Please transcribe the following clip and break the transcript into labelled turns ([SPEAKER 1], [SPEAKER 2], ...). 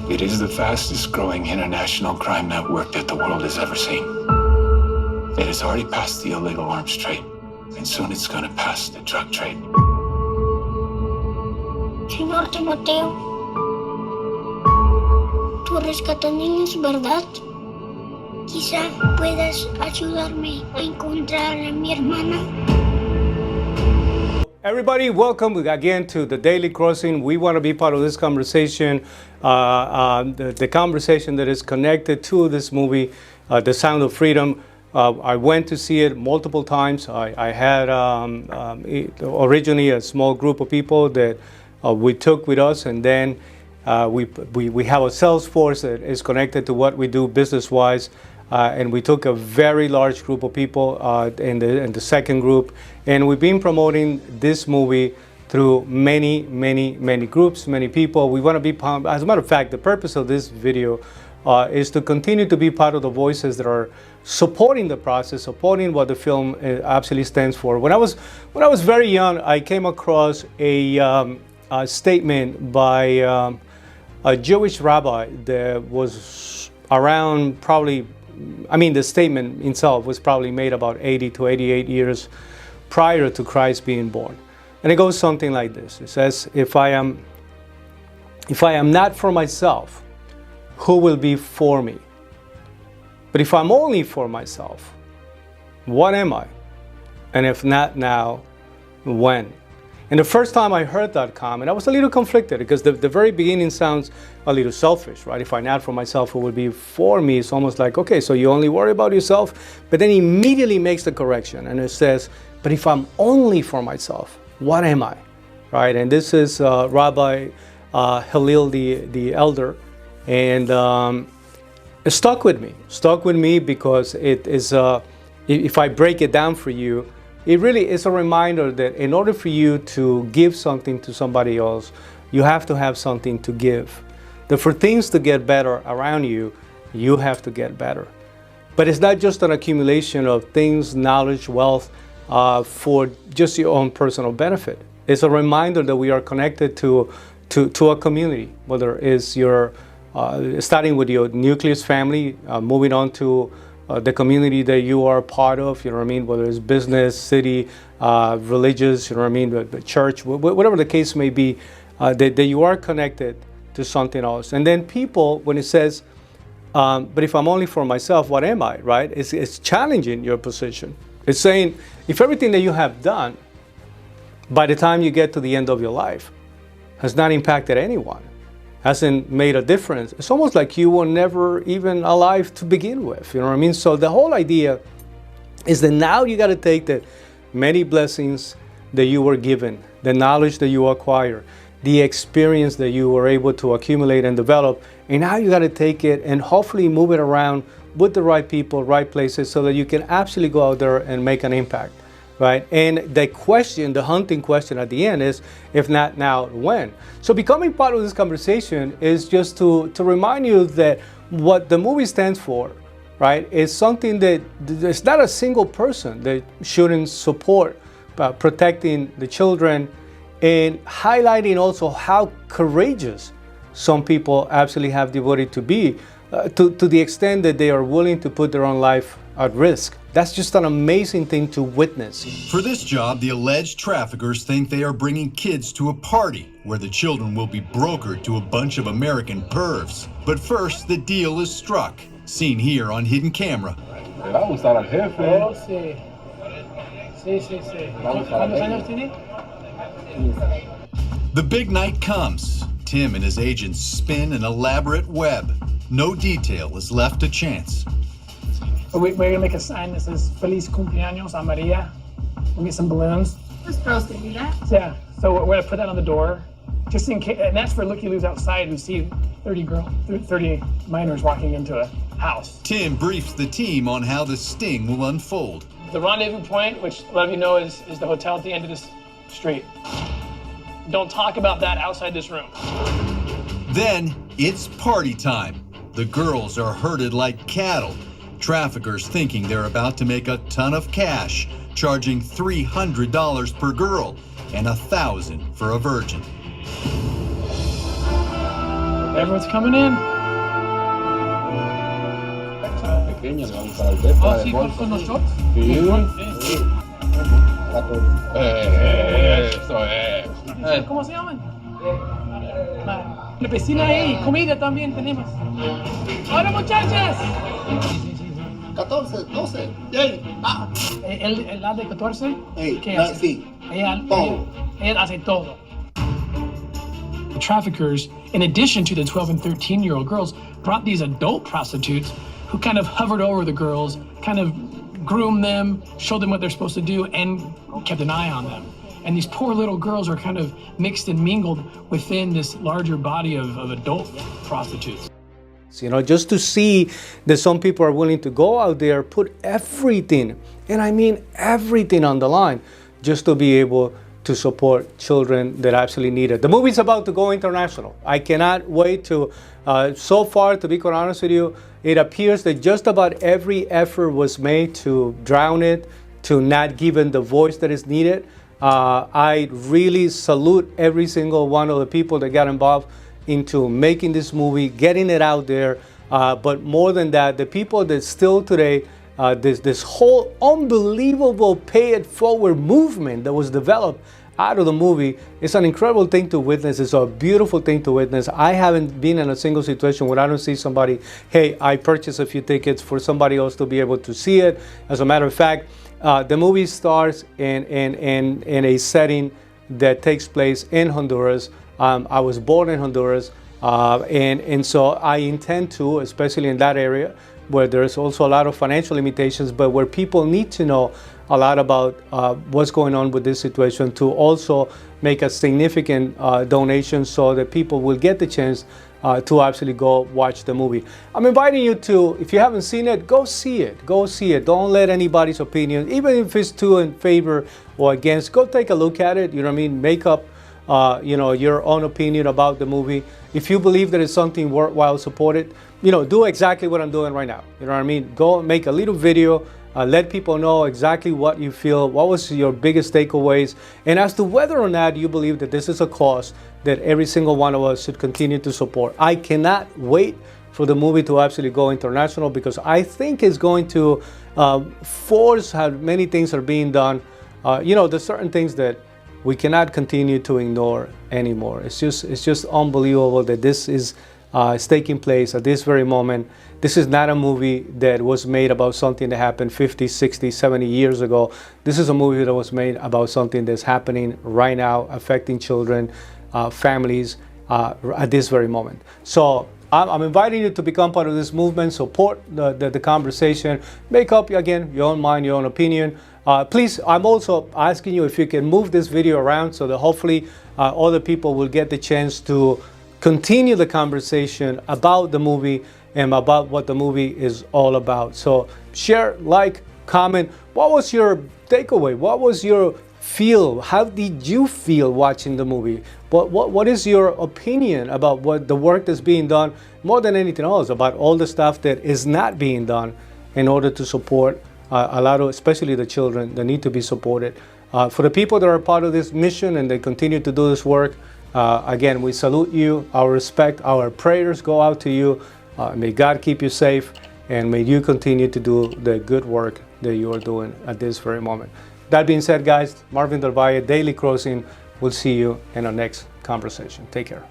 [SPEAKER 1] It is the fastest growing international crime network that the world has ever seen. It has already passed the illegal arms trade, and soon it's going to pass the drug trade.
[SPEAKER 2] Señor Timoteo, tú rescatas niños, ¿verdad? Quizá puedas ayudarme a encontrar a mi hermana.
[SPEAKER 3] Everybody, welcome again to the Daily Crossing. We want to be part of this conversation, the conversation that is connected to this movie, The Sound of Freedom. I went to see it multiple times. I had originally a small group of people that we took with us, and then we have a sales force that is connected to what we do business-wise. And we took a very large group of people in the second group, and we've been promoting this movie through many groups, many people. We want to be, as a matter of fact, the purpose of this video is to continue to be part of the voices that are supporting the process, supporting what the film absolutely stands for. When I was very young, I came across a statement by a Jewish rabbi that was around probably, the statement itself was probably made about 80 to 88 years prior to Christ being born. And it goes something like this. It says, if I am not for myself, who will be for me? But if I'm only for myself, what am I? And if not now, when? And the first time I heard that comment, I was a little conflicted because the very beginning sounds a little selfish, right? If I'm not for myself, who will be for me? It's almost like, okay, so you only worry about yourself, but then he immediately makes the correction and it says, but if I'm only for myself, what am I, right? And this is Rabbi Hillel, the elder, and it stuck with me because it is, if I break it down for you, it really is a reminder that in order for you to give something to somebody else, you have to have something to give. That for things to get better around you, you have to get better. But it's not just an accumulation of things, knowledge, wealth, for just your own personal benefit. It's a reminder that we are connected to a community, whether it's your, starting with your nucleus family, moving on to the community that you are part of, you know what I mean, whether it's business, city, religious, you know what I mean, the church, whatever the case may be, that you are connected to something else. And then people, when it says, but if I'm only for myself, what am I, right? It's challenging your position. It's saying, if everything that you have done, by the time you get to the end of your life, has not impacted anyone, hasn't made a difference, it's almost like you were never even alive to begin with, you know what I mean? So the whole idea is that now you got to take the many blessings that you were given, the knowledge that you acquire, the experience that you were able to accumulate and develop, and now you got to take it and hopefully move it around with the right people, right places, so that you can actually go out there and make an impact. Right? And the question, the hunting question at the end is, if not now, when? So becoming part of this conversation is just to remind you that what the movie stands for, right, is something that it's not a single person that shouldn't support protecting the children, and highlighting also how courageous some people absolutely have the ability to be, to the extent that they are willing to put their own life at risk. That's just an amazing thing to witness.
[SPEAKER 4] For this job, the alleged traffickers think they are bringing kids to a party where the children will be brokered to a bunch of American pervs. But first, the deal is struck, seen here on hidden camera.
[SPEAKER 5] ¿Cuántos años tiene?
[SPEAKER 4] The big night comes. Tim and his agents spin an elaborate web. No detail is left to chance.
[SPEAKER 5] We're gonna make a sign that says Feliz Cumpleaños a Maria. We'll get some balloons.
[SPEAKER 2] We're supposed to do that?
[SPEAKER 5] Yeah, so we're gonna put that on the door, just in case, and that's for looky-loos outside who see 30 minors walking into a house.
[SPEAKER 4] Tim briefs the team on how the sting will unfold.
[SPEAKER 5] The rendezvous point, which a lot of you know is the hotel at the end of this street. Don't talk about that outside this room.
[SPEAKER 4] Then it's party time. The girls are herded like cattle. Traffickers thinking they're about to make a ton of cash, charging $300 per girl and $1,000 for a virgin.
[SPEAKER 5] Everyone's coming in.
[SPEAKER 6] Pequeño, le vamos a dar de
[SPEAKER 5] Oh, sí, con los shorts.
[SPEAKER 6] Sí.
[SPEAKER 5] Sí.
[SPEAKER 6] Eso es.
[SPEAKER 5] ¿Cómo se llaman? La piscina ahí, comida también tenemos. ¡Hola, muchachas!
[SPEAKER 7] 14, 12, yay, ah.
[SPEAKER 5] ¿El de 14?
[SPEAKER 7] Ey,
[SPEAKER 5] ¿Qué
[SPEAKER 7] no,
[SPEAKER 5] hace?
[SPEAKER 7] sí.
[SPEAKER 5] Ella hace todo. The traffickers, in addition to the 12 and 13-year-old girls, brought these adult prostitutes who kind of hovered over the girls, kind of groomed them, showed them what they're supposed to do, and kept an eye on them. And these poor little girls are kind of mixed and mingled within this larger body of adult prostitutes.
[SPEAKER 3] You know, just to see that some people are willing to go out there, put everything, and I mean everything on the line, just to be able to support children that actually need it. The movie's about to go international. I cannot wait to, so far, to be quite honest with you, it appears that just about every effort was made to drown it, to not give it the voice that is needed. I really salute every single one of the people that got involved into making this movie, getting it out there. But more than that, the people that still today, this whole unbelievable pay it forward movement that was developed out of the movie, it's an incredible thing to witness. It's a beautiful thing to witness. I haven't been in a single situation where I don't see somebody, hey, I purchased a few tickets for somebody else to be able to see it. As a matter of fact, the movie starts in a setting that takes place in Honduras. I was born in Honduras, and so I intend to, especially in that area, where there's also a lot of financial limitations, but where people need to know a lot about what's going on with this situation, to also make a significant donation so that people will get the chance to actually go watch the movie. I'm inviting you to, if you haven't seen it, go see it. Go see it. Don't let anybody's opinion, even if it's too in favor or against, go take a look at it. You know what I mean? Make up your own opinion about the movie. If you believe that it's something worthwhile, support it. Do exactly what I'm doing right now. You know what I mean? Go make a little video, let people know exactly what you feel, what was your biggest takeaways, and as to whether or not you believe that this is a cause that every single one of us should continue to support. I cannot wait for the movie to actually go international, because I think it's going to force how many things are being done. There's certain things that we cannot continue to ignore anymore. It's just unbelievable that this is taking place at this very moment. This is not a movie that was made about something that happened 50, 60, 70 years ago. This is a movie that was made about something that's happening right now, affecting children, families at this very moment. So I'm inviting you to become part of this movement, support the conversation, make up, again, your own mind, your own opinion. Please, I'm also asking you if you can move this video around so that hopefully other people will get the chance to continue the conversation about the movie and about what the movie is all about. So share, like, comment. What was your takeaway? What was your feel? How did you feel watching the movie? What is your opinion about what the work that's being done, more than anything else, about all the stuff that is not being done in order to support a lot of, especially the children that need to be supported. For the people that are part of this mission and they continue to do this work, again, we salute you, our respect, our prayers go out to you. May God keep you safe, and may you continue to do the good work that you are doing at this very moment. That being said, guys, Marvin Del Valle, Daily Crossing. We'll see you in our next conversation. Take care.